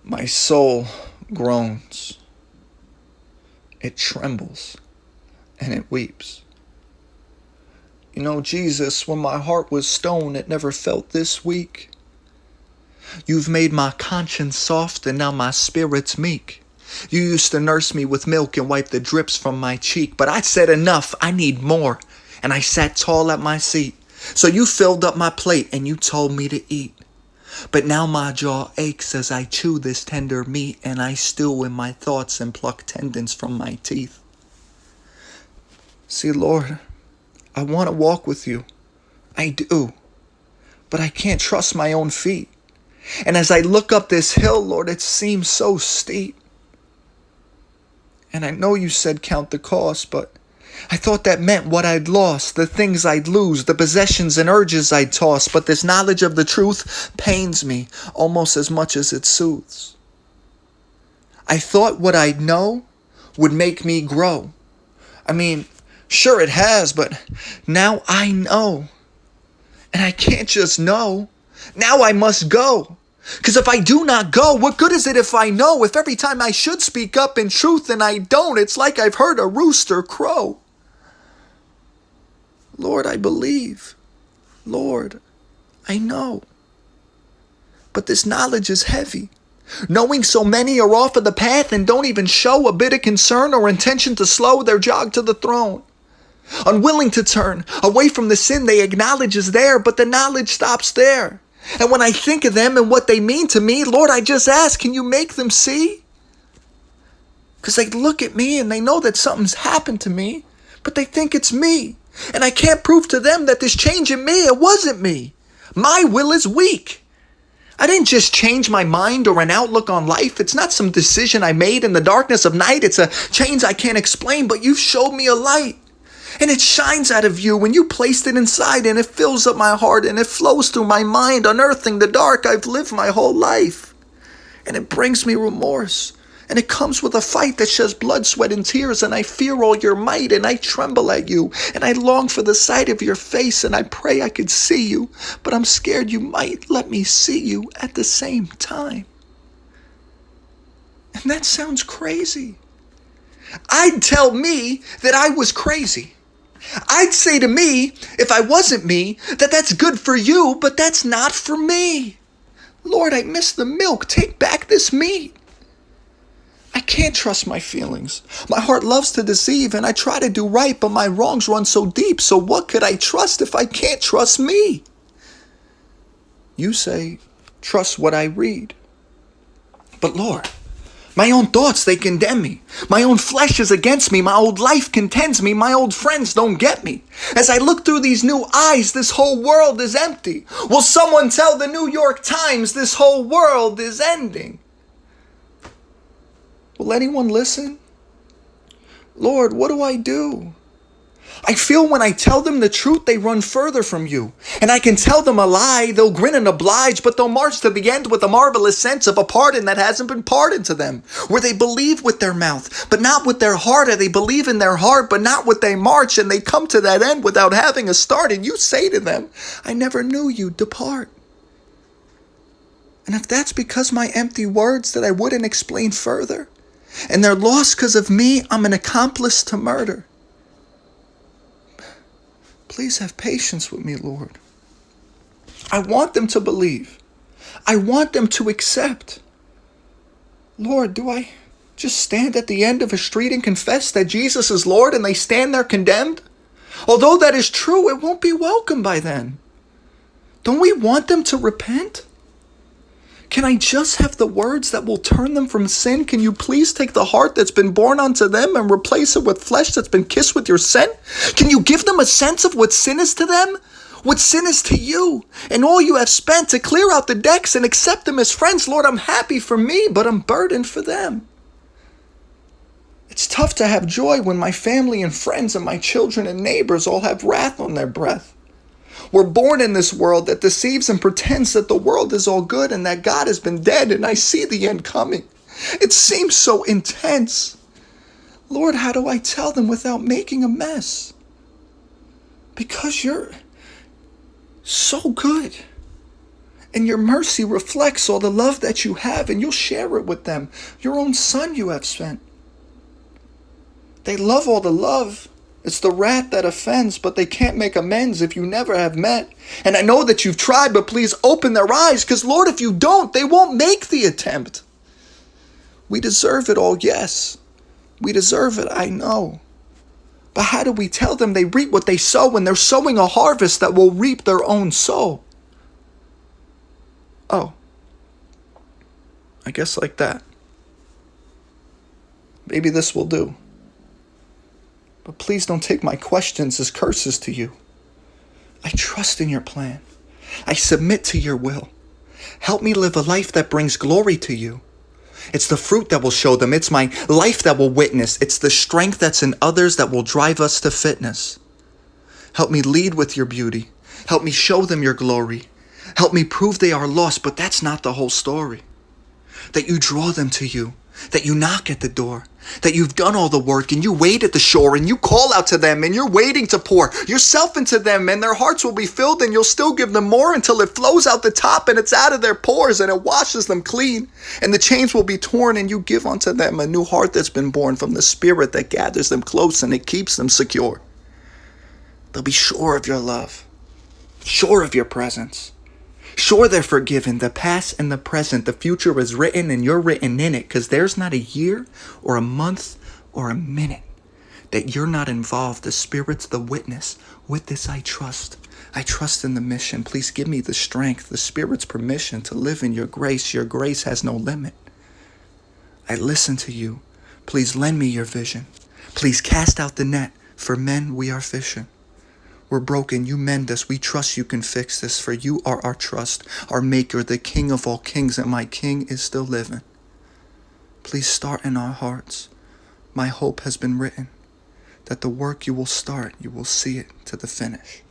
My soul groans, it trembles, and it weeps. You know, Jesus, when my heart was stone, it never felt this weak. You've made my conscience soft, and now my spirit's meek. You used to nurse me with milk and wipe the drips from my cheek, but I said enough, I need more, and I sat tall at my seat. So you filled up my plate, and you told me to eat. But now my jaw aches as I chew this tender meat, and I stew in my thoughts and pluck tendons from my teeth. See, Lord, I want to walk with you. I do. But I can't trust my own feet. And as I look up this hill, Lord, it seems so steep. And I know you said count the cost, but I thought that meant what I'd lost, the things I'd lose, the possessions and urges I'd toss. But this knowledge of the truth pains me almost as much as it soothes. I thought what I'd know would make me grow. I mean, sure it has, but now I know. And I can't just know. Now I must go. Because if I do not go, what good is it if I know? If every time I should speak up in truth and I don't, it's like I've heard a rooster crow. Lord, I believe. Lord, I know. But this knowledge is heavy. Knowing so many are off of the path and don't even show a bit of concern or intention to slow their jog to the throne. Unwilling to turn away from the sin they acknowledge is there, but the knowledge stops there. And when I think of them and what they mean to me, Lord, I just ask, can you make them see? Because they look at me and they know that something's happened to me, but they think it's me. And I can't prove to them that this change in me, it wasn't me. My will is weak. I didn't just change my mind or an outlook on life. It's not some decision I made in the darkness of night. It's a change I can't explain, but you've showed me a light. And it shines out of you when you placed it inside, and it fills up my heart and it flows through my mind, unearthing the dark I've lived my whole life. And it brings me remorse. And it comes with a fight that sheds blood, sweat, and tears, and I fear all your might, and I tremble at you, and I long for the sight of your face, and I pray I could see you, but I'm scared you might let me see you at the same time. And that sounds crazy. I'd tell me that I was crazy. I'd say to me, if I wasn't me, that that's good for you, but that's not for me. Lord, I miss the milk. Take back this meat. I can't trust my feelings. My heart loves to deceive, and I try to do right, but my wrongs run so deep. So what could I trust if I can't trust me? You say, trust what I read. But Lord, my own thoughts, they condemn me. My own flesh is against me. My old life contends me. My old friends don't get me. As I look through these new eyes, this whole world is empty. Will someone tell the New York Times this whole world is ending? Will anyone listen? Lord, what do I do? I feel when I tell them the truth, they run further from you. And I can tell them a lie, they'll grin and oblige, but they'll march to the end with a marvelous sense of a pardon that hasn't been pardoned to them. Where they believe with their mouth, but not with their heart, or they believe in their heart, but not with their march, and they come to that end without having a start, and you say to them, I never knew you, depart. And if that's because my empty words that I wouldn't explain further, and they're lost because of me, I'm an accomplice to murder. Please have patience with me, Lord. I want them to believe. I want them to accept. Lord, do I just stand at the end of a street and confess that Jesus is Lord and they stand there condemned? Although that is true, it won't be welcomed by then. Don't we want them to repent? Can I just have the words that will turn them from sin? Can you please take the heart that's been born unto them and replace it with flesh that's been kissed with your scent? Can you give them a sense of what sin is to them? What sin is to you? And all you have spent to clear out the decks and accept them as friends. Lord, I'm happy for me, but I'm burdened for them. It's tough to have joy when my family and friends and my children and neighbors all have wrath on their breath. We're born in this world that deceives and pretends that the world is all good and that God has been dead, and I see the end coming. It seems so intense. Lord, how do I tell them without making a mess? Because you're so good. And your mercy reflects all the love that you have, and you'll share it with them. Your own son you have spent. They love all the love. It's the wrath that offends, but they can't make amends if you never have met. And I know that you've tried, but please open their eyes, because Lord, if you don't, they won't make the attempt. We deserve it all, yes. We deserve it, I know. But how do we tell them they reap what they sow when they're sowing a harvest that will reap their own soul? Oh, I guess like that. Maybe this will do. But please don't take my questions as curses to you. I trust in your plan. I submit to your will. Help me live a life that brings glory to you. It's the fruit that will show them. It's my life that will witness. It's the strength that's in others that will drive us to fitness. Help me lead with your beauty. Help me show them your glory. Help me prove they are lost, but that's not the whole story. That you draw them to you. That you knock at the door. That you've done all the work and you wait at the shore and you call out to them and you're waiting to pour yourself into them, and their hearts will be filled and you'll still give them more until it flows out the top and it's out of their pores and it washes them clean, and the chains will be torn and you give unto them a new heart that's been born from the Spirit that gathers them close and it keeps them secure. They'll be sure of your love, sure of your presence. Sure, they're forgiven, the past and the present, the future is written and you're written in it, because there's not a year or a month or a minute that you're not involved. The Spirit's the witness. With this I trust. I trust in the mission. Please give me the strength, the Spirit's permission to live in your grace. Your grace has no limit. I listen to you. Please lend me your vision. Please cast out the net. For men we are fishing. We're broken, you mend us, we trust you can fix this, for you are our trust, our maker, the King of all kings, and my King is still living. Please start in our hearts. My hope has been written, that the work you will start, you will see it to the finish.